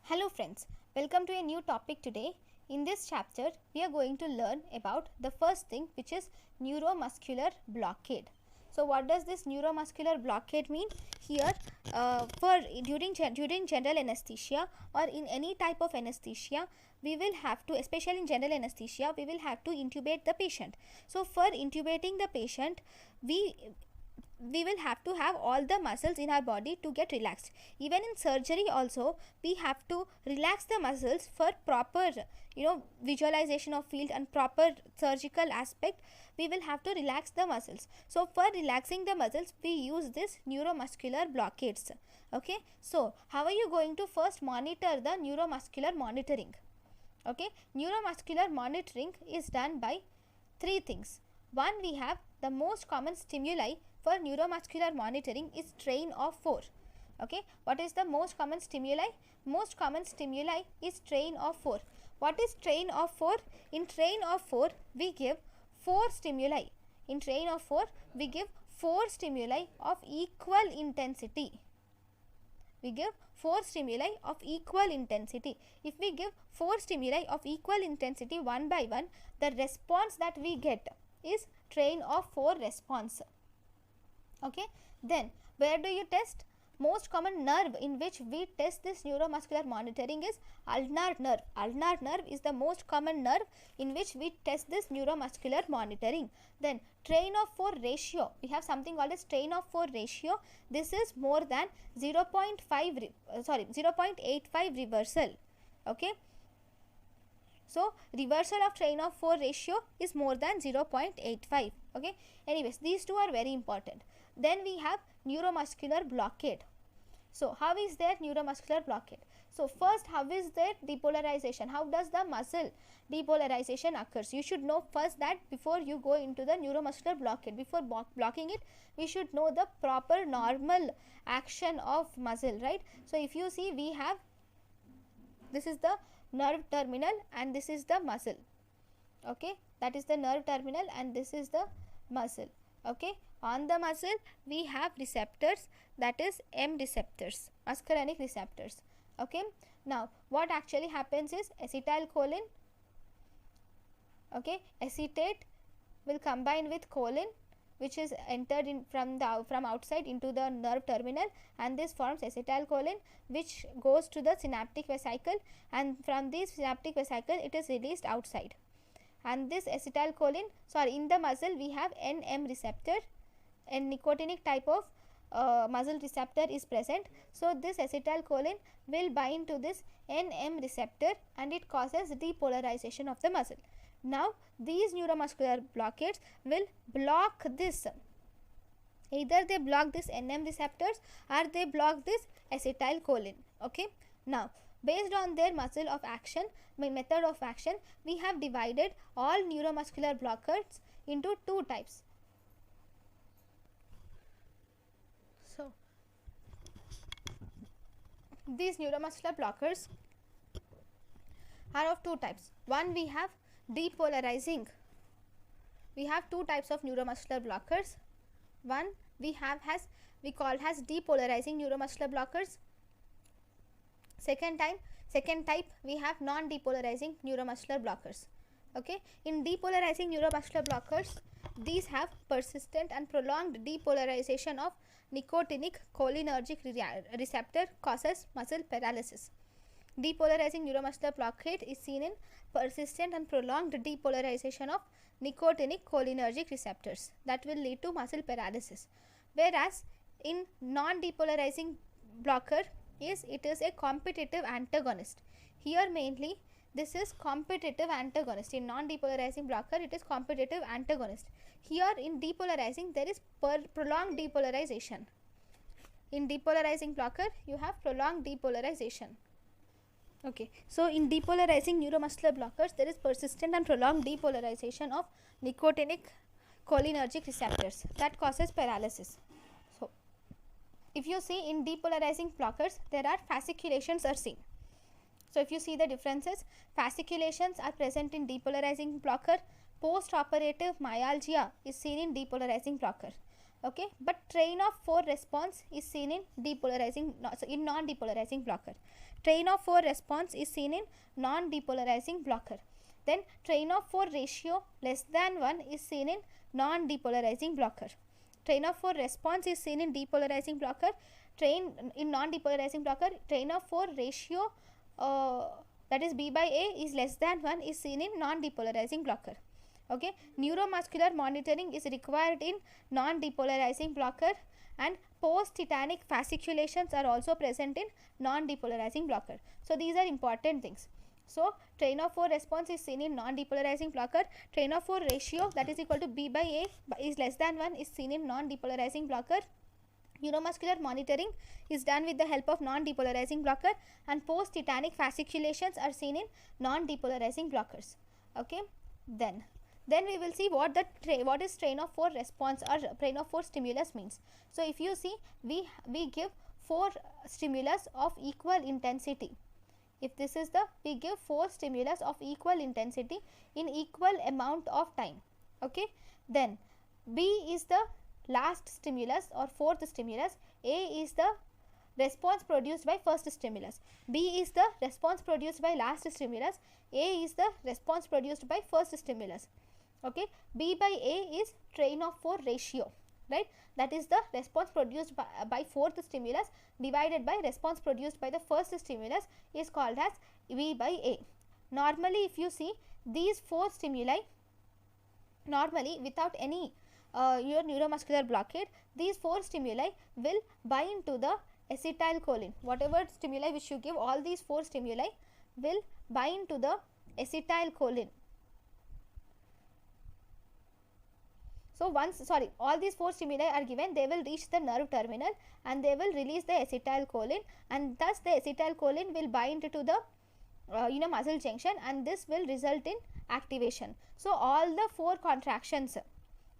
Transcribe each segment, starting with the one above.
Hello friends, welcome to a new topic today. In this chapter, we are going to learn about the first thing, which is neuromuscular blockade. So what does this neuromuscular blockade mean? Here, during general anesthesia or in any type of anesthesia, we will have to, especially in general anesthesia, we will have to intubate the patient. So for intubating the patient, we will have to have all the muscles in our body to get relaxed. Even in surgery also, we have to relax the muscles for proper visualization of field and proper surgical aspect. We will have to relax the muscles. So for relaxing the muscles, we use this neuromuscular blockades. Okay, so how are you going to first monitor the neuromuscular monitoring? Okay, neuromuscular monitoring is done by three things. One, we have the most common stimuli for neuromuscular monitoring is strain of 4. Okay, what is the most common stimuli? Most common stimuli is strain of 4. What is strain of 4? In strain of 4, we give 4 stimuli. In strain of 4, we give 4 stimuli of equal intensity. We give 4 stimuli of equal intensity. If we give 4 stimuli of equal intensity one by one, the response that we get is strain of 4 response. Okay, then where do you test? Most common nerve in which we test this neuromuscular monitoring is ulnar nerve. Ulnar nerve is the most common nerve in which we test this neuromuscular monitoring. Then strain of 4 ratio, we have something called as strain of 4 ratio. This is more than 0.85 reversal. Okay, so reversal of strain of 4 ratio is more than 0.85. Okay, anyways, these two are very important. Then we have neuromuscular blockade. So how is there neuromuscular blockade? So first, how is there depolarization? How does the muscle depolarization occurs? You should know first that before you go into the neuromuscular blockade. Before blocking it, we should know the proper normal action of muscle, right? So if you see, we have, this is the nerve terminal and this is the muscle. Okay, that is the nerve terminal and this is the muscle. Okay, on the muscle we have receptors, that is M receptors, muscarinic receptors. Okay, now what actually happens is acetylcholine, okay, acetate will combine with choline, which is entered in from outside into the nerve terminal, and this forms acetylcholine, which goes to the synaptic vesicle, and from this synaptic vesicle it is released outside. And this acetylcholine, in the muscle we have NM receptor, and nicotinic type of muscle receptor is present. So this acetylcholine will bind to this NM receptor and it causes depolarization of the muscle. Now these neuromuscular blockades will block this. Either they block this NM receptors or they block this acetylcholine. Okay, now based on their muscle of action, method of action, we have divided all neuromuscular blockades into two types. So these neuromuscular blockers are of two types. One, we have depolarizing. We have two types of neuromuscular blockers. One we call as depolarizing neuromuscular blockers. Second type we have non-depolarizing neuromuscular blockers. Okay, in depolarizing neuromuscular blockers, these have persistent and prolonged depolarization of nicotinic cholinergic receptor causes muscle paralysis. Depolarizing neuromuscular blockade is seen in persistent and prolonged depolarization of nicotinic cholinergic receptors that will lead to muscle paralysis. Whereas in non-depolarizing blocker, it is a competitive antagonist. Here mainly this is competitive antagonist. In non-depolarizing blocker, it is competitive antagonist. Here in depolarizing, there is prolonged depolarization. In depolarizing blocker, you have prolonged depolarization. Okay, so in depolarizing neuromuscular blockers, there is persistent and prolonged depolarization of nicotinic cholinergic receptors that causes paralysis. So if you see in depolarizing blockers, there are fasciculations are seen. So if you see the differences, fasciculations are present in depolarizing blocker. Post-operative myalgia is seen in depolarizing blocker. Okay, but train of 4 response is seen in non-depolarizing blocker. Train of 4 response is seen in non-depolarizing blocker. Then train of 4 ratio less than 1 is seen in non-depolarizing blocker. Train of 4 response is seen in depolarizing blocker. Train in non-depolarizing blocker, train of 4 ratio that is B by A is less than 1 is seen in non-depolarizing blocker. Okay, neuromuscular monitoring is required in non-depolarizing blocker, and post-tetanic fasciculations are also present in non-depolarizing blocker. So these are important things. So train of 4 response is seen in non-depolarizing blocker. Train of 4 ratio that is equal to B by A is less than 1 is seen in non-depolarizing blocker. Neuromuscular monitoring is done with the help of non-depolarizing blocker, and post-tetanic fasciculations are seen in non-depolarizing blockers. Okay, then we will see what is train of 4 response or train of 4 stimulus means. So if you see, we give 4 stimulus of equal intensity. If this is the, we give 4 stimulus of equal intensity in equal amount of time. Okay, then B is the last stimulus or fourth stimulus, A is the response produced by first stimulus, B is the response produced by last stimulus, A is the response produced by first stimulus. Okay, B by A is train of 4 ratio, right? That is the response produced by fourth stimulus divided by response produced by the first stimulus is called as B by A. Normally, if you see these 4 stimuli, normally without any your neuromuscular blockade, these 4 stimuli will bind to the acetylcholine. Whatever stimuli which you give, all these 4 stimuli will bind to the acetylcholine. So once, all these 4 stimuli are given, they will reach the nerve terminal and they will release the acetylcholine, and thus the acetylcholine will bind to the muscle junction, and this will result in activation. So all the 4 contractions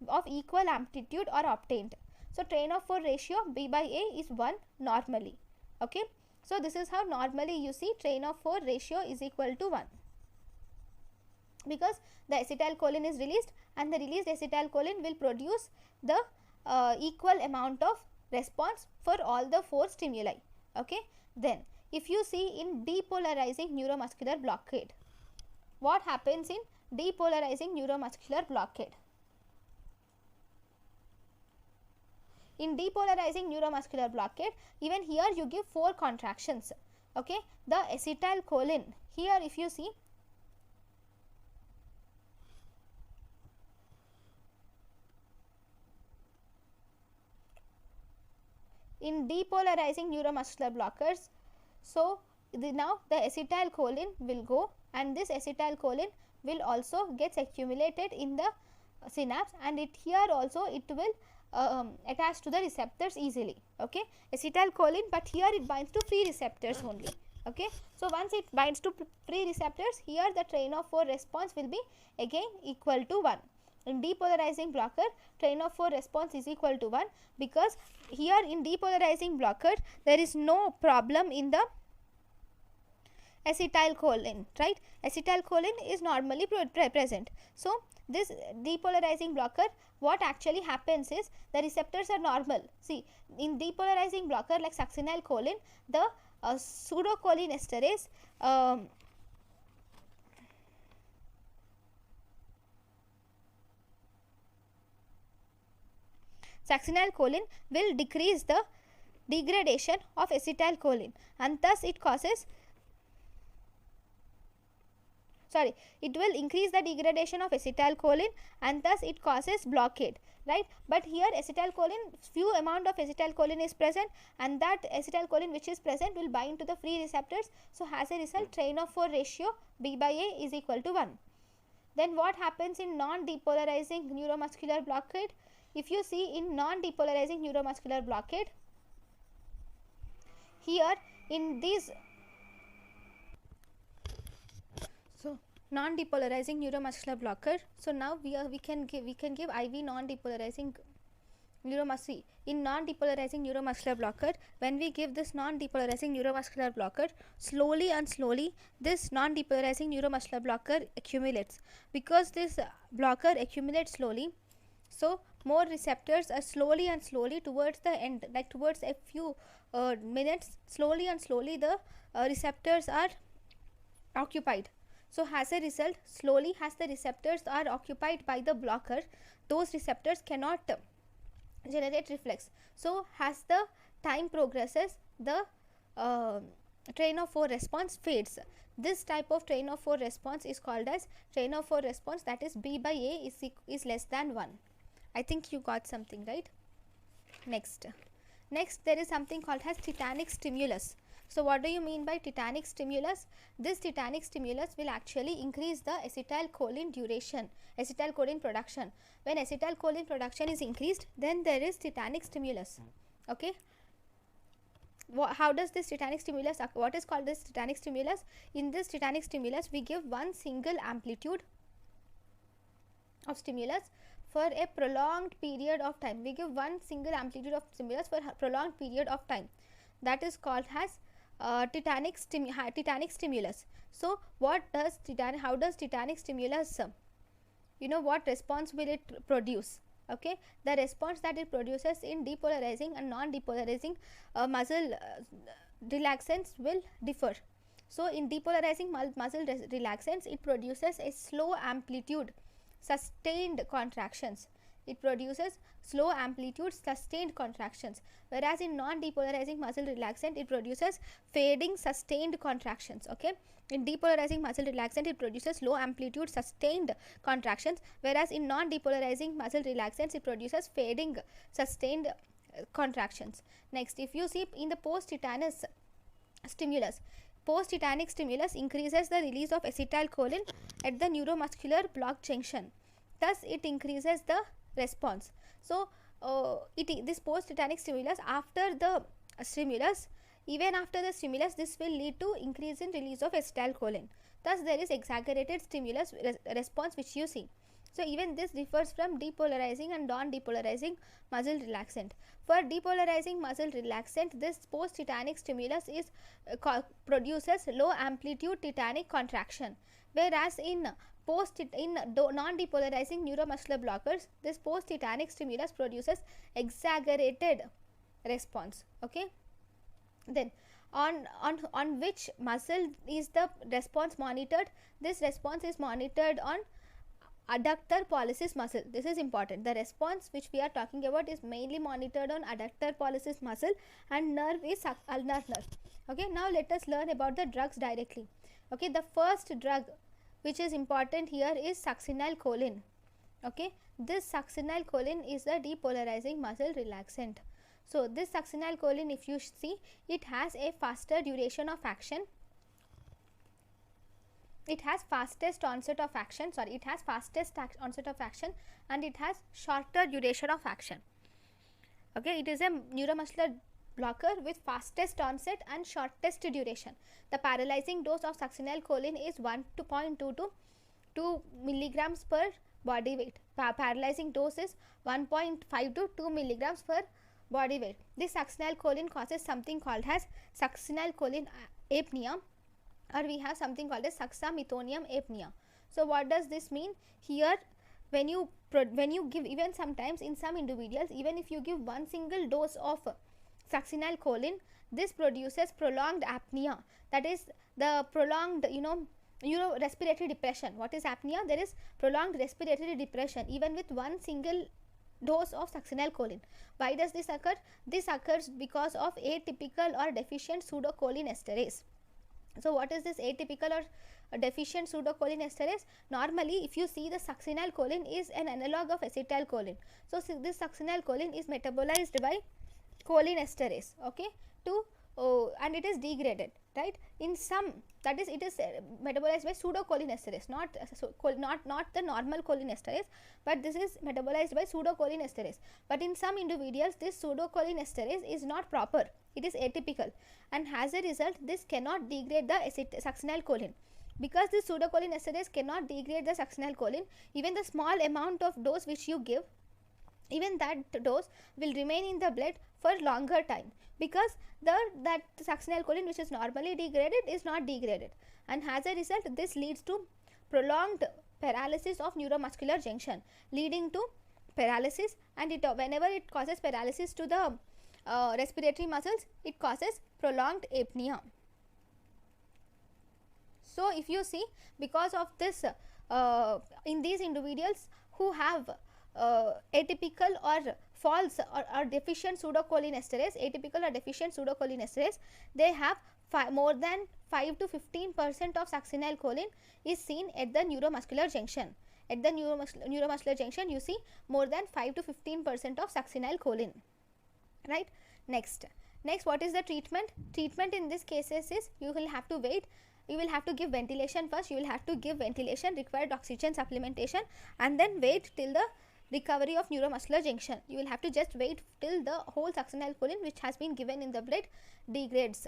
of equal amplitude are obtained. So train of 4 ratio B by A is 1 normally. Okay, so this is how normally you see train of 4 ratio is equal to 1, because the acetylcholine is released and the released acetylcholine will produce the equal amount of response for all the 4 stimuli. Okay, then if you see in depolarizing neuromuscular blockade, what happens in depolarizing neuromuscular blockade? In depolarizing neuromuscular blockade, even here you give 4 contractions. Okay, the acetylcholine, here if you see, in depolarizing neuromuscular blockers, so now the acetylcholine will go, and this acetylcholine will also gets accumulated in the synapse, and it here also it will attach to the receptors easily. Okay, acetylcholine, but here it binds to free receptors only. Okay, so once it binds to free receptors, here the train of 4 response will be again equal to 1. In depolarizing blocker, train of 4 response is equal to 1, because here in depolarizing blocker there is no problem in the acetylcholine, right? Acetylcholine is normally present. So this depolarizing blocker, what actually happens is the receptors are normal. See, in depolarizing blocker like succinylcholine, the pseudocholinesterase succinylcholine will decrease the degradation of acetylcholine, and thus it causes, it will increase the degradation of acetylcholine, and thus it causes blockade, right? But here acetylcholine, few amount of acetylcholine is present, and that acetylcholine which is present will bind to the free receptors. So as a result, train of 4 ratio B by A is equal to 1. Then what happens in non-depolarizing neuromuscular blockade? If you see in non-depolarizing neuromuscular blockade, here in these, so non-depolarizing neuromuscular blocker, so now we can give IV non-depolarizing neuromuscular. In non-depolarizing neuromuscular blocker, when we give this non-depolarizing neuromuscular blocker, slowly and slowly this non-depolarizing neuromuscular blocker accumulates. Because this blocker accumulates slowly, so more receptors slowly and slowly towards the end, like towards a few minutes, slowly and slowly the receptors are occupied. So as a result, slowly as the receptors are occupied by the blocker, those receptors cannot generate reflex. So as the time progresses, the train of 4 response fades. This type of train of 4 response is called as train of 4 response, that is B by A is less than 1. I think you got something, right? Next there is something called as tetanic stimulus. So what do you mean by tetanic stimulus? This tetanic stimulus will actually increase the acetylcholine duration, acetylcholine production. When acetylcholine production is increased, then there is tetanic stimulus. Okay, how does this tetanic stimulus, what is called this tetanic stimulus? In this tetanic stimulus, we give one single amplitude of stimulus for a prolonged period of time. We give one single amplitude of stimulus for a prolonged period of time. That is called as tetanic stimulus. So what does how does tetanic stimulus, what response will it produce? Okay, the response that it produces in depolarizing and non-depolarizing muscle relaxants will differ. So in depolarizing muscle relaxants, it produces a slow amplitude sustained contractions. It produces slow amplitude sustained contractions, whereas in non-depolarizing muscle relaxant, it produces fading sustained contractions. Okay, in depolarizing muscle relaxant, it produces low amplitude sustained contractions, whereas in non-depolarizing muscle relaxants, it produces fading sustained contractions. Next, if you see in the post-tetanic stimulus, post-tetanic stimulus increases the release of acetylcholine at the neuromuscular block junction. Thus, it increases the response. So, this post-tetanic stimulus, after the stimulus, even after the stimulus, this will lead to increase in release of acetylcholine. Thus, there is exaggerated stimulus response which you see. So, even this differs from depolarizing and non-depolarizing muscle relaxant. For depolarizing muscle relaxant, this post-tetanic stimulus is produces low amplitude tetanic contraction, whereas in non-depolarizing neuromuscular blockers, this post-tetanic stimulus produces exaggerated response. Okay, then on which muscle is the response monitored? This response is monitored on adductor pollicis muscle. This is important. The response which we are talking about is mainly monitored on adductor pollicis muscle, and nerve is ulnar nerve. Okay, now let us learn about the drugs directly. Okay, the first drug which is important here is succinylcholine. Okay, this succinylcholine is a depolarizing muscle relaxant. So this succinylcholine, if you see, it has a faster duration of action. It has fastest onset of action, and it has shorter duration of action. Okay, it is a neuromuscular blocker with fastest onset and shortest duration. The paralyzing dose of succinylcholine is 1.2 to 2 milligrams per body weight. Paralyzing dose is 1.5 to 2 milligrams per body weight. This succinylcholine causes something called as succinylcholine apnea, or we have something called as suxamethonium apnea. So what does this mean? Here, when you give, even sometimes in some individuals, even if you give one single dose of succinylcholine, this produces prolonged apnea. That is the prolonged, respiratory depression. What is apnea? There is prolonged respiratory depression even with one single dose of succinylcholine. Why does this occur? This occurs because of atypical or deficient pseudocholinesterase. So what is this atypical or deficient pseudocholinesterase? Normally, if you see, the succinylcholine is an analog of acetylcholine. So this succinylcholine is metabolized by cholinesterase, okay, and it is degraded, right? In some, that is, it is metabolized by pseudocholinesterase, not the normal cholinesterase, but this is metabolized by pseudocholinesterase. But in some individuals, this pseudocholinesterase is not proper, it is atypical, and as a result, this cannot degrade the succinylcholine. Because this pseudocholinesterase cannot degrade the succinylcholine, even the small amount of dose which you give, even that dose will remain in the blood for longer time, because that succinylcholine which is normally degraded is not degraded, and as a result, this leads to prolonged paralysis of neuromuscular junction, leading to paralysis, and whenever it causes paralysis to the respiratory muscles, it causes prolonged apnea. So if you see, because of this, in these individuals who have atypical or false or deficient pseudocholinesterase, atypical or deficient pseudocholinesterase, they have more than 5 to 15% of succinylcholine is seen at the neuromuscular junction. At the neuromuscular junction, you see more than 5 to 15% of succinylcholine, right? Next, what is the treatment? Treatment in these cases is, you will have to wait. You will have to give ventilation first. You will have to give ventilation, required oxygen supplementation, and then wait till the recovery of neuromuscular junction. You will have to just wait till the whole succinylcholine which has been given in the blood degrades.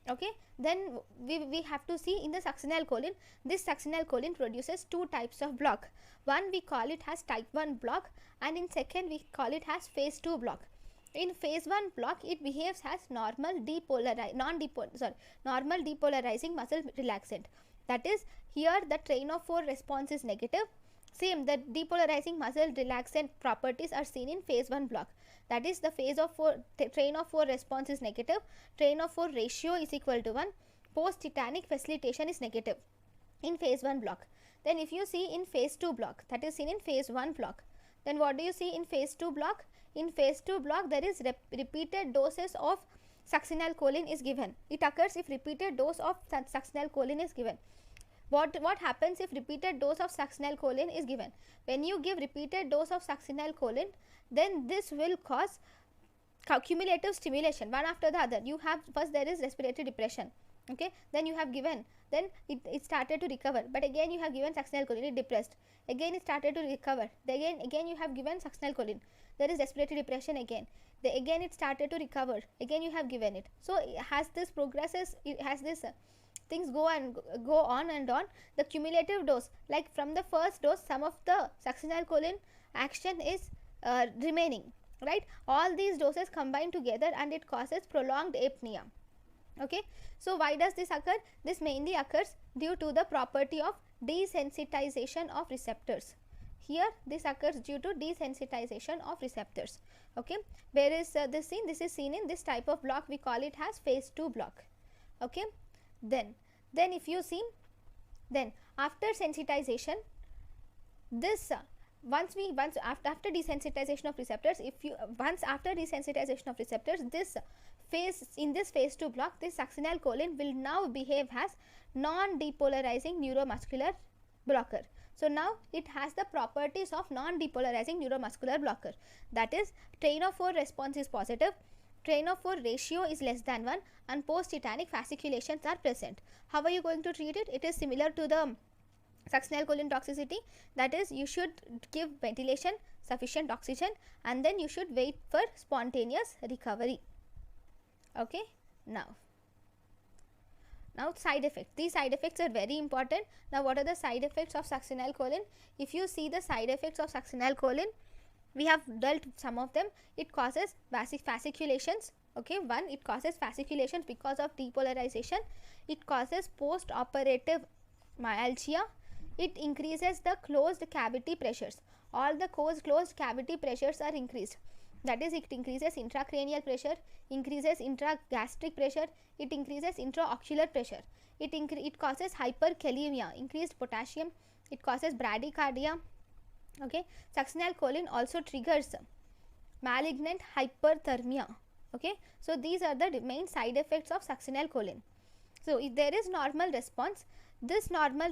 Okay, then we have to see in the succinylcholine, this succinylcholine produces two types of block. One we call it as type 1 block, and in second we call it as phase 2 block. In phase 1 block, it behaves as normal depolarizing muscle relaxant. That is, here the train of 4 response is negative. Same, the depolarizing muscle relaxant properties are seen in phase 1 block. That is, the train of 4 response is negative, train of 4 ratio is equal to 1, post tetanic facilitation is negative in phase 1 block. Then if you see in phase 2 block, that is seen in phase 1 block, then what do you see in phase 2 block? In phase 2 block, there is repeated doses of succinylcholine is given. It occurs if repeated dose of succinylcholine is given. What happens if repeated dose of succinylcholine is given? When you give repeated dose of succinylcholine, then this will cause cumulative stimulation, one after the other. You have, first there is respiratory depression, okay, then you have given, then it started to recover, but again you have given succinylcholine, it depressed, again it started to recover, again you have given succinylcholine, there is respiratory depression again, again it started to recover, again you have given it. So as this progresses, it has this things go on and on. The cumulative dose, like from the first dose, some of the succinylcholine action is remaining, right? All these doses combine together and it causes prolonged apnea. Okay, so why does this occur? This mainly occurs due to the property of desensitization of receptors. Here this occurs due to desensitization of receptors. Okay, where is this seen? This is seen in this type of block, we call it as phase 2 block. Okay, then if you see, then after sensitization, this after desensitization of receptors, after desensitization of receptors, in this phase 2 block, this succinylcholine will now behave as non-depolarizing neuromuscular blocker. So now it has the properties of non-depolarizing neuromuscular blocker. That is, train of 4 response is positive, train of 4 ratio is less than 1, and post-tetanic fasciculations are present. How are you going to treat it? It is similar to the succinylcholine toxicity. That is, you should give ventilation, sufficient oxygen, and then you should wait for spontaneous recovery. Okay, now side effects. These side effects are very important. Now what are the side effects of succinylcholine? If you see the side effects of succinylcholine, we have dealt some of them. It causes fasciculations. Okay, one, it causes fasciculations because of depolarization. It causes post-operative myalgia. It increases the closed cavity pressures. All the closed cavity pressures are increased. That is, it increases intracranial pressure, increases intragastric pressure, it increases intraocular pressure. It causes hyperkalemia, increased potassium. It causes bradycardia. Okay, succinylcholine also triggers malignant hyperthermia. Okay, so these are the main side effects of succinylcholine. So if there is normal response, normal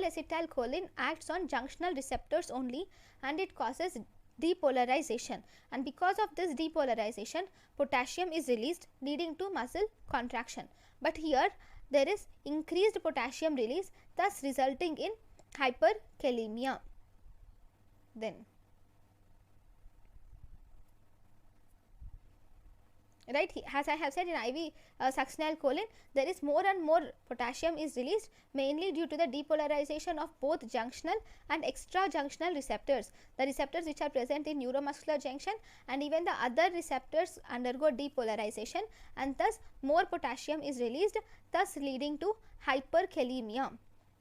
acetylcholine acts on junctional receptors only, and it causes depolarization, and because of this depolarization, potassium is released, leading to muscle contraction. But here there is increased potassium release, thus resulting in hyperkalemia. Then right, as I have said, in IV succinylcholine, there is more and more potassium is released, mainly due to the depolarization of both junctional and extrajunctional receptors. The receptors which are present in neuromuscular junction, and even the other receptors undergo depolarization, and thus more potassium is released, thus leading to hyperkalemia.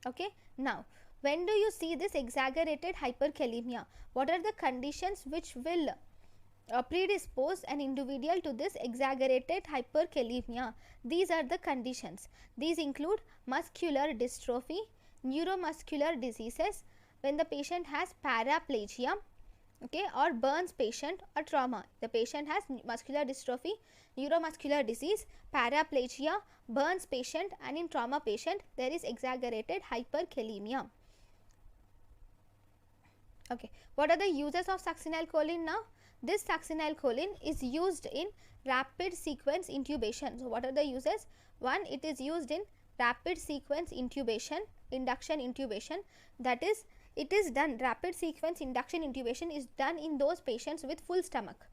Okay, now when do you see this exaggerated hyperkalemia? What are the conditions which will predispose an individual to this exaggerated hyperkalemia? These are the conditions. These include muscular dystrophy, neuromuscular diseases, when the patient has paraplegia, okay, or burns patient or trauma. The patient has muscular dystrophy, neuromuscular disease, paraplegia, burns patient, and in trauma patient there is exaggerated hyperkalemia. Okay, what are the uses of succinylcholine now? This succinylcholine is used in rapid sequence intubation. So, what are the uses? One, it is used in rapid sequence intubation, induction intubation, that is, it is done, rapid sequence induction intubation is done in those patients with full stomach,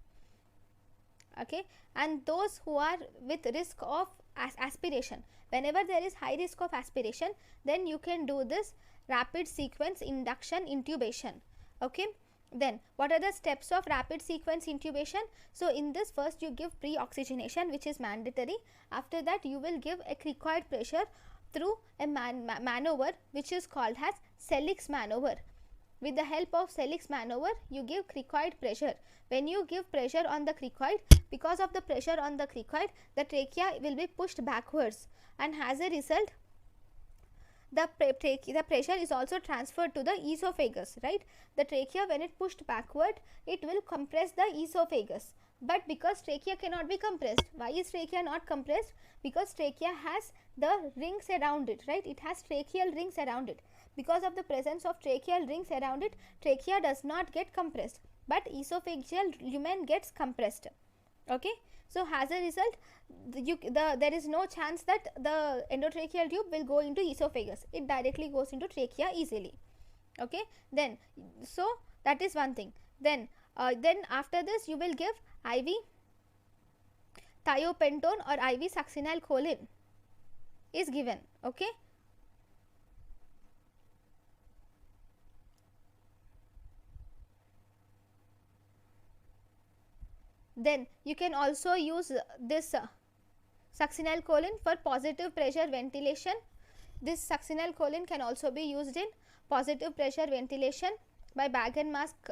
okay, and those who are with risk of aspiration. Whenever there is high risk of aspiration, then you can do this rapid sequence induction intubation, okay. Then what are the steps of rapid sequence intubation? So, in this, first you give pre-oxygenation, which is mandatory. After that you will give a cricoid pressure through a maneuver which is called as Sellick's maneuver. With the help of Sellick's maneuver, you give cricoid pressure. When you give pressure on the cricoid, because of the pressure on the cricoid, the trachea will be pushed backwards, and as a result the pressure is also transferred to the esophagus, right. The trachea, when it pushed backward, it will compress the esophagus, but because trachea cannot be compressed. Why is trachea not compressed? Because trachea has the rings around it, right. It has tracheal rings around it. Because of the presence of tracheal rings around it, trachea does not get compressed, but esophageal lumen gets compressed, okay. So, as a result, there is no chance that the endotracheal tube will go into esophagus. It directly goes into trachea easily, okay. Then, so that is one thing. Then after this you will give IV thiopentone or IV succinylcholine is given, okay. Then you can also use this succinylcholine for positive pressure ventilation. This succinylcholine can also be used in positive pressure ventilation by bag and mask.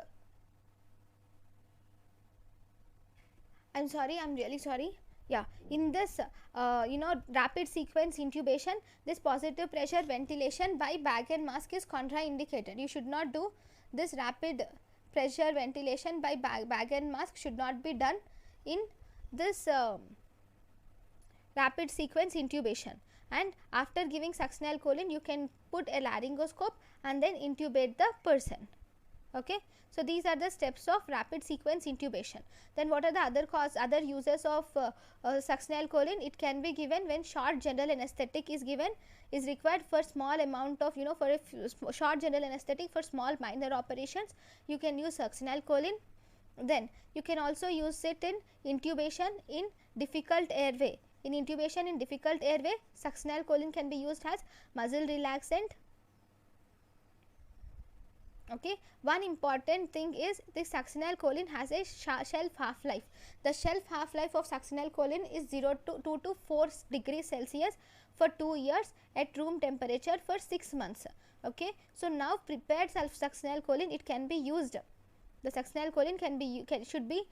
I'm sorry, I'm really sorry. Yeah, in this rapid sequence intubation, this positive pressure ventilation by bag and mask is contraindicated. You should not do this rapid pressure ventilation by bag and mask, should not be done in this rapid sequence intubation. And after giving succinylcholine, you can put a laryngoscope and then intubate the person, okay. So, these are the steps of rapid sequence intubation. Then what are the other uses of succinylcholine? It can be given when short general anesthetic is required for small amount of, for a short general anesthetic for small minor operations, you can use succinylcholine. Then you can also use it in intubation in difficult airway. In intubation in difficult airway, succinylcholine can be used as muscle relaxant, okay. One important thing is this succinylcholine has a shelf half-life. The shelf half-life of succinylcholine is 2 to 4 degrees Celsius for 2 years at room temperature for 6 months, okay. So, now prepared succinylcholine, it can be used. The succinylcholine should be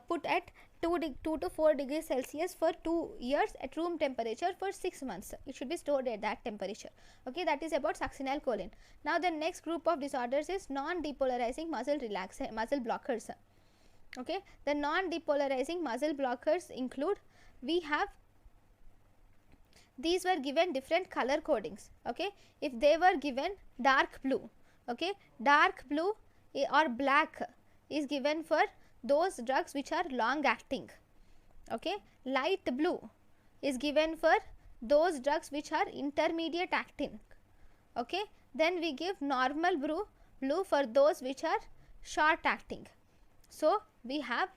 put at 2 to 4 degrees Celsius for 2 years at room temperature for 6 months. It should be stored at that temperature, okay. That is about succinylcholine. Now, the next group of disorders is non-depolarizing muscle blockers, okay. The non-depolarizing muscle blockers include, we have, these were given different color codings, okay. If they were given dark blue, okay, dark blue or black is given for those drugs which are long acting, okay. Light blue is given for those drugs which are intermediate acting, okay. Then we give normal blue for those which are short acting. So, we have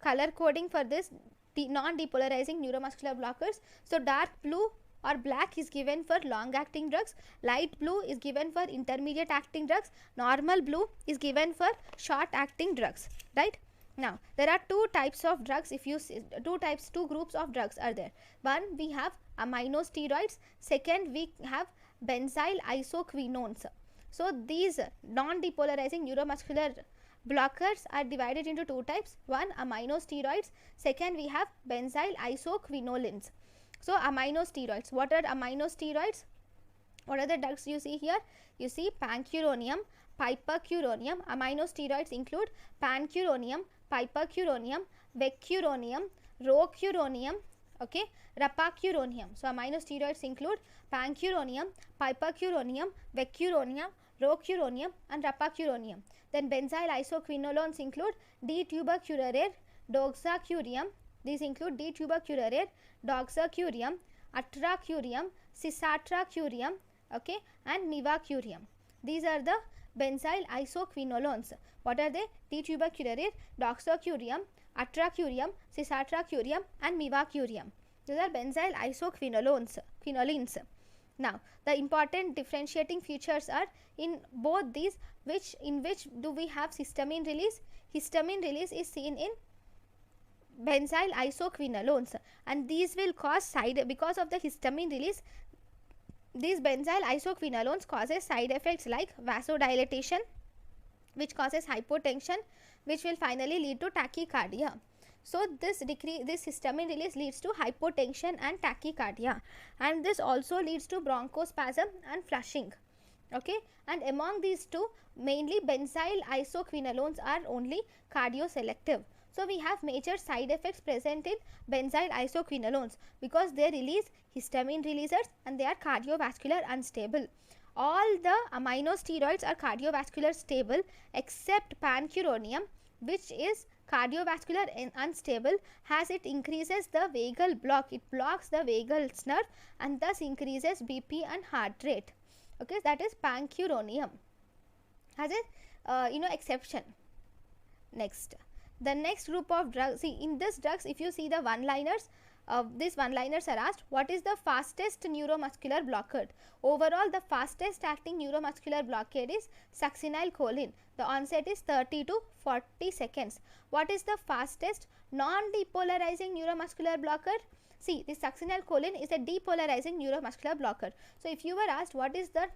color coding for this non-depolarizing neuromuscular blockers. So, dark blue or black is given for long acting drugs, light blue is given for intermediate acting drugs, normal blue is given for short acting drugs, right. Now, there are two types of drugs. If you see, two groups of drugs are there. One, we have aminosteroids, second we have benzyl isoquinones. So these non-depolarizing neuromuscular blockers are divided into two types. One, aminosteroids. Second, we have benzyl isoquinolines. So aminosteroids, what are aminosteroids? What are the drugs you see here? You see pancuronium, pipercuronium. Aminosteroids include pancuronium, pipercuronium, vecuronium, rocuronium, okay, rapacuronium. So aminosteroids include pancuronium, pipercuronium, vecuronium, rocuronium and rapacuronium. Then benzyl isoquinolones include D-tubercurare, doxacurium. These include D-tubercurare, doxacurium, atracurium, cisatracurium, okay, and nivacurium. These are the benzyl isoquinolones. What are they? D-tubercurare, doxacurium, atracurium, cisatracurium and mivacurium. These are benzyl isoquinolones, quinolines. Now, the important differentiating features are in both these, in which do we have histamine release? Histamine release is seen in benzyl isoquinolones, and these will cause because of the histamine release, these benzyl isoquinolones causes side effects like vasodilatation, which causes hypotension, which will finally lead to tachycardia. So this histamine release leads to hypotension and tachycardia, and this also leads to bronchospasm and flushing, okay. And among these two, mainly benzyl isoquinolones are only cardioselective. So we have major side effects present in benzyl isoquinolones because they release histamine releasers and they are cardiovascular unstable. All the aminosteroids are cardiovascular stable except pancuronium, which is cardiovascular and unstable, as it increases the vagal block. It blocks the vagus nerve and thus increases BP and heart rate. Okay, that is pancuronium has a exception. Next, the next group of drugs. See, in this drugs, if you see the one-liners, these one-liners are asked, what is the fastest neuromuscular blockade? Overall, the fastest acting neuromuscular blockade is succinylcholine. The onset is 30 to 40 seconds. What is the fastest non-depolarizing neuromuscular blockade? See, this succinylcholine is a depolarizing neuromuscular blocker. So, if you were asked what is the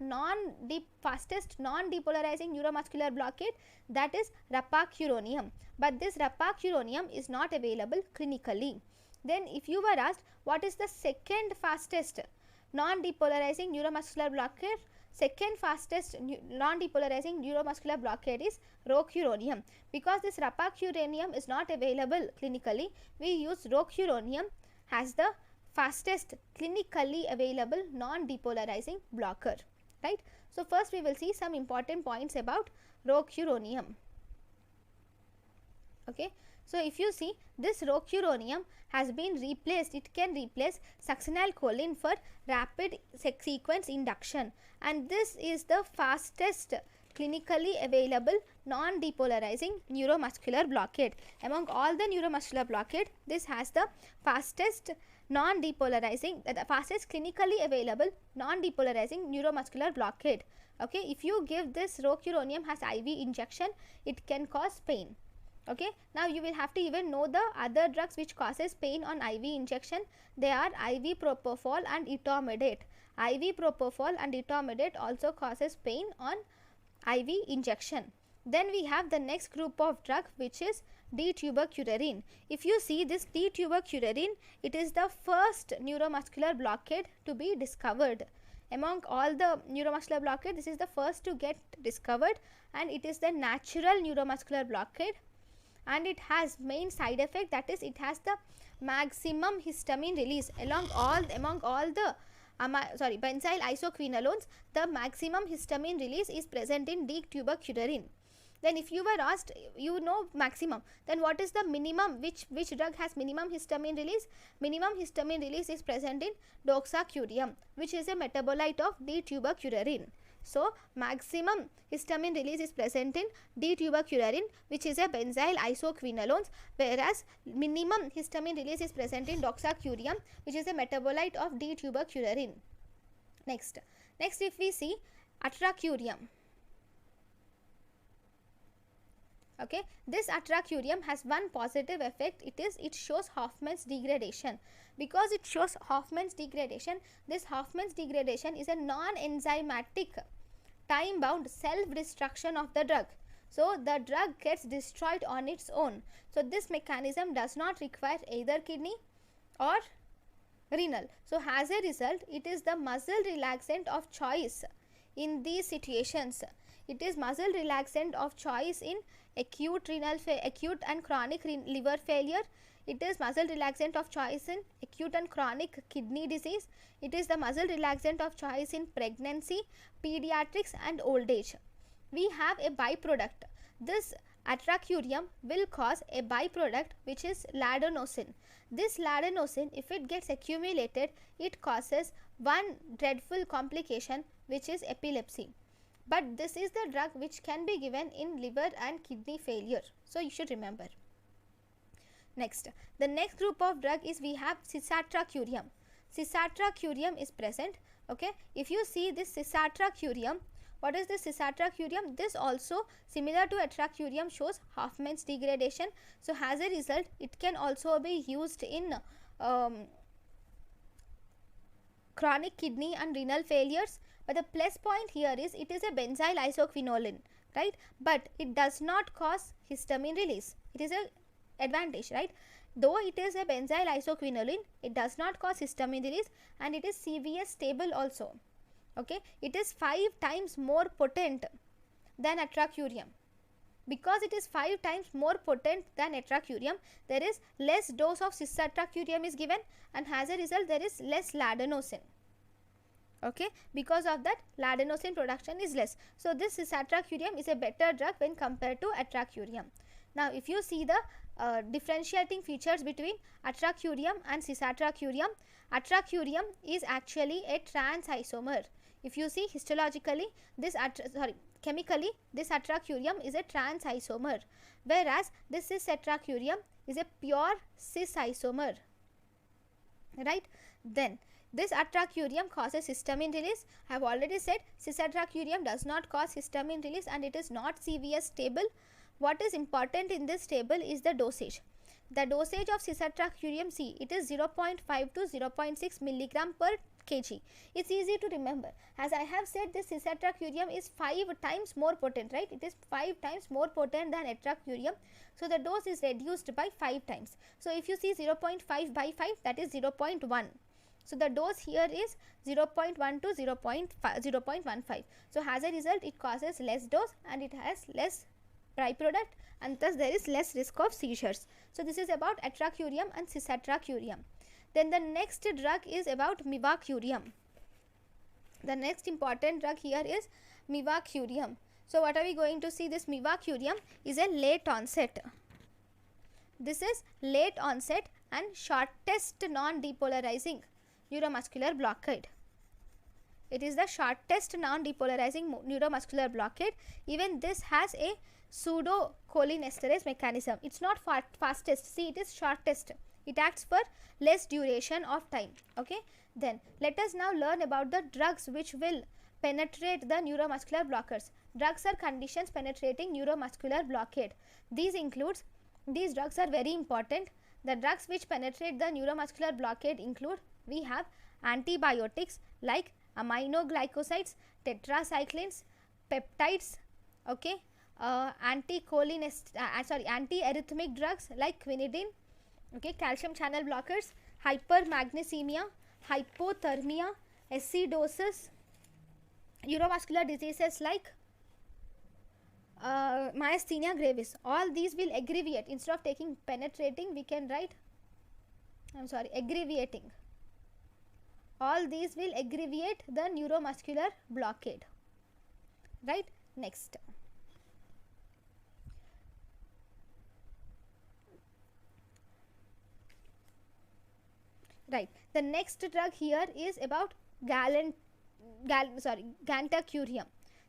fastest non-depolarizing neuromuscular blockade, that is rapacuronium. But this rapacuronium is not available clinically. Then if you were asked what is the second fastest non-depolarizing neuromuscular blockade, second fastest non-depolarizing neuromuscular blockade is rocuronium. Because this rapacuronium is not available clinically, we use rocuronium as the fastest clinically available non-depolarizing blocker, right. So first we will see some important points about rocuronium. Okay, so if you see, this rocuronium has been replaced, it can replace succinylcholine for rapid sequence induction, and this is the fastest clinically available non-depolarizing neuromuscular blockade. Among all the neuromuscular blockade, this has the fastest non-depolarizing, the fastest clinically available non-depolarizing neuromuscular blockade. Okay, if you give this rocuronium as IV injection, it can cause pain. Okay, now you will have to even know the other drugs which causes pain on IV injection. They are IV propofol and etomidate. IV propofol and etomidate also causes pain on IV injection. Then we have the next group of drug, which is D-tubercurarine. If you see this D-tubercurarine, it is the first neuromuscular blockade to be discovered. Among all the neuromuscular blockade, this is the first to get discovered, and it is the natural neuromuscular blockade, and it has main side effect, that is it has the maximum histamine release among all the benzyl isoquinolones. The maximum histamine release is present in D-tubercurarine. Then if you were asked, you know maximum, then what is the minimum, which drug has minimum histamine release? Minimum histamine release is present in doxacurium, which is a metabolite of D-tubercurarine. So maximum histamine release is present in D-tubercurarine, which is a benzyl isoquinolones, whereas minimum histamine release is present in doxacurium, which is a metabolite of D-tubercurarine. Next if we see atracurium. Okay, this atracurium has one positive effect, it shows Hoffman's degradation. Because it shows Hoffman's degradation, this Hoffman's degradation is a non-enzymatic time bound self destruction of the drug. So the drug gets destroyed on its own. So this mechanism does not require either kidney or renal. So as a result, it is the muscle relaxant of choice in these situations. It is muscle relaxant of choice in acute and chronic liver failure. It is muscle relaxant of choice in acute and chronic kidney disease. It is the muscle relaxant of choice in pregnancy, pediatrics and old age. We have a byproduct. This atracurium will cause a byproduct which is ladenosine. This ladenosine, if it gets accumulated, it causes one dreadful complication which is epilepsy. But this is the drug which can be given in liver and kidney failure. So you should remember. Next, the next group of drug is we have cisatracurium. Cisatracurium is present. Okay, if you see this cisatracurium, what is this cisatracurium? This also similar to atracurium shows Hoffman's degradation. So as a result, it can also be used in chronic kidney and renal failures. But the plus point here is it is a benzyl isoquinoline, right? But it does not cause histamine release. It is a advantage, right? Though it is a benzyl isoquinoline, it does not cause histamine release and it is CVS stable also. Okay, it is 5 times more potent than atracurium. Because it is 5 times more potent than atracurium, there is less dose of cisatracurium is given and as a result there is less ladenosine. Okay, because of that ladenosine production is less. So this cisatracurium is a better drug when compared to atracurium. Now if you see the differentiating features between atracurium and cisatracurium, atracurium is actually a trans isomer. If you see histologically, chemically this atracurium is a trans isomer, whereas this cisatracurium is a pure cis isomer, right? Then this atracurium causes histamine release. I have already said cisatracurium does not cause histamine release and it is not CVS stable. What is important in this table is the dosage. The dosage of cisatracurium, see, it is 0.5 to 0.6 milligram per kg. It's easy to remember. As I have said, this cisatracurium is 5 times more potent, right? It is 5 times more potent than atracurium. So the dose is reduced by 5 times. So if you see 0.5 by 5, that is 0.1. So the dose here is 0.1 to 0.15. So as a result, it causes less dose and it has less byproduct and thus there is less risk of seizures. So this is about atracurium and cisatracurium. Then the next drug is about mivacurium. The next important drug here is mivacurium. So what are we going to see? This mivacurium is a late onset. This is late onset and shortest non-depolarizing neuromuscular blockade. It is the shortest non-depolarizing neuromuscular blockade. Even this has a pseudo cholinesterase mechanism. It's not fastest. See, it is shortest. It acts for less duration of time. Okay. Then let us now learn about the drugs which will penetrate the neuromuscular blockers. Drugs are conditions penetrating neuromuscular blockade. These drugs are very important. The drugs which penetrate the neuromuscular blockade include, we have antibiotics like aminoglycosides, tetracyclines, peptides, okay, anti-arrhythmic drugs like quinidine, okay, calcium channel blockers, hypermagnesemia, hypothermia, acidosis, neuromuscular diseases like myasthenia gravis. All these will aggravate. Instead of taking penetrating, we can write, aggravating. All these will aggravate the neuromuscular blockade, right? Next, right, the next drug here is about gantencurium.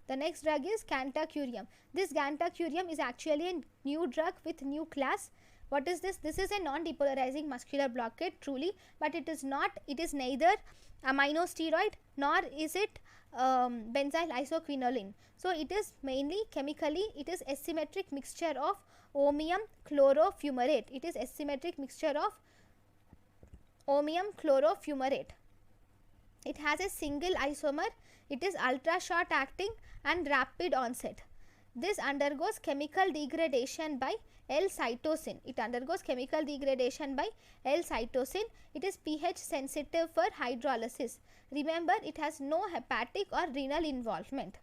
The next drug is gantencurium. This gantencurium is actually a new drug with new class. What is this? This is a non-depolarizing muscular blockade truly, but it is not, it is neither aminosteroid nor is it benzyl isoquinoline. So it is mainly chemically, it is asymmetric mixture of ohmium chlorofumarate. It is asymmetric mixture of ohmium chlorofumarate. It has a single isomer. It is ultra short acting and rapid onset. This undergoes chemical degradation by L-cytosine. It undergoes chemical degradation by L-cytosine. It is pH sensitive for hydrolysis. Remember, it has no hepatic or renal involvement.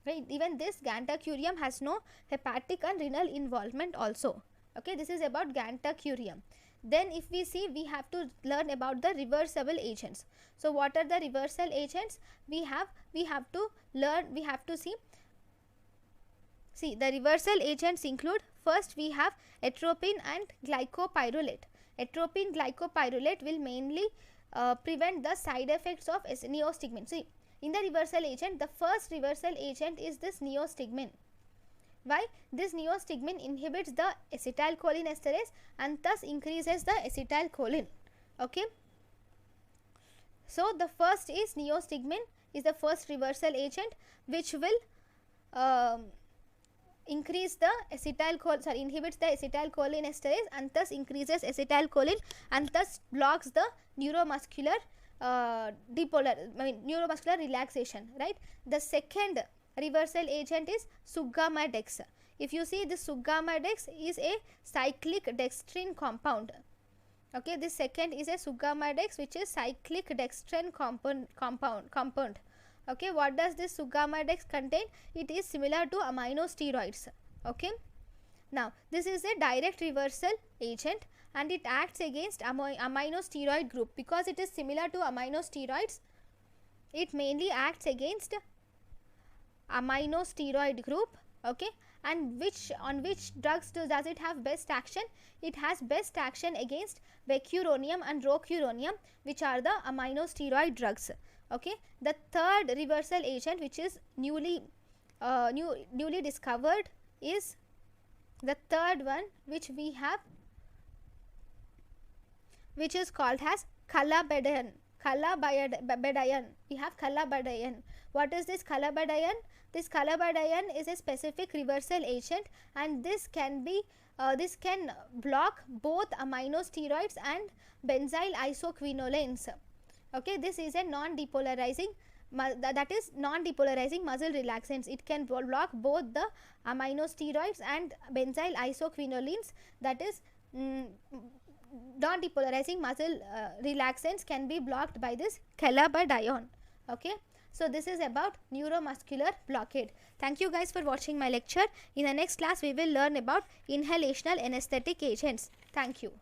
Right? Even this Gantancurium has no hepatic and renal involvement also. Okay, this is about Gantancurium. Then if we see, we have to learn about the reversible agents. So what are the reversal agents? We have to see the reversal agents include, first we have atropine and glycopyrrolate. Atropine glycopyrrolate will mainly prevent the side effects of neostigmine. See, in the reversal agent, the first reversal agent is this neostigmine. Why? This neostigmine inhibits the acetylcholinesterase and thus increases the acetylcholine. Okay. So the first is neostigmine, is the first reversal agent which will inhibits the acetylcholinesterase and thus increases acetylcholine and thus blocks the neuromuscular neuromuscular relaxation, right? The second reversal agent is sugammadex. If you see, this sugammadex is a cyclic dextrin compound. Okay, this second is a sugammadex which is cyclic dextrin compound. Okay, what does this sugammadex contain? It is similar to aminosteroids. Okay, now this is a direct reversal agent and it acts against aminosteroid group. Because it is similar to aminosteroids, it mainly acts against aminosteroid group. Okay, and on which drugs does it have best action? It has best action against vecuronium and rocuronium, which are the aminosteroid drugs. Okay, the third reversal agent which is newly discovered is the third one, which we have, which is called as calabedian. We have calabedian. What is this calabedian? This calabedian is a specific reversal agent and this can block both aminosteroids and benzyl isoquinolanes. Okay, this is a non-depolarizing muscle relaxants. It can block both the aminosteroids and benzyl isoquinolines, that is non-depolarizing muscle relaxants can be blocked by this calabedian. Okay, so this is about neuromuscular blockade. Thank you guys for watching my lecture. In the next class we will learn about inhalational anesthetic agents. Thank you.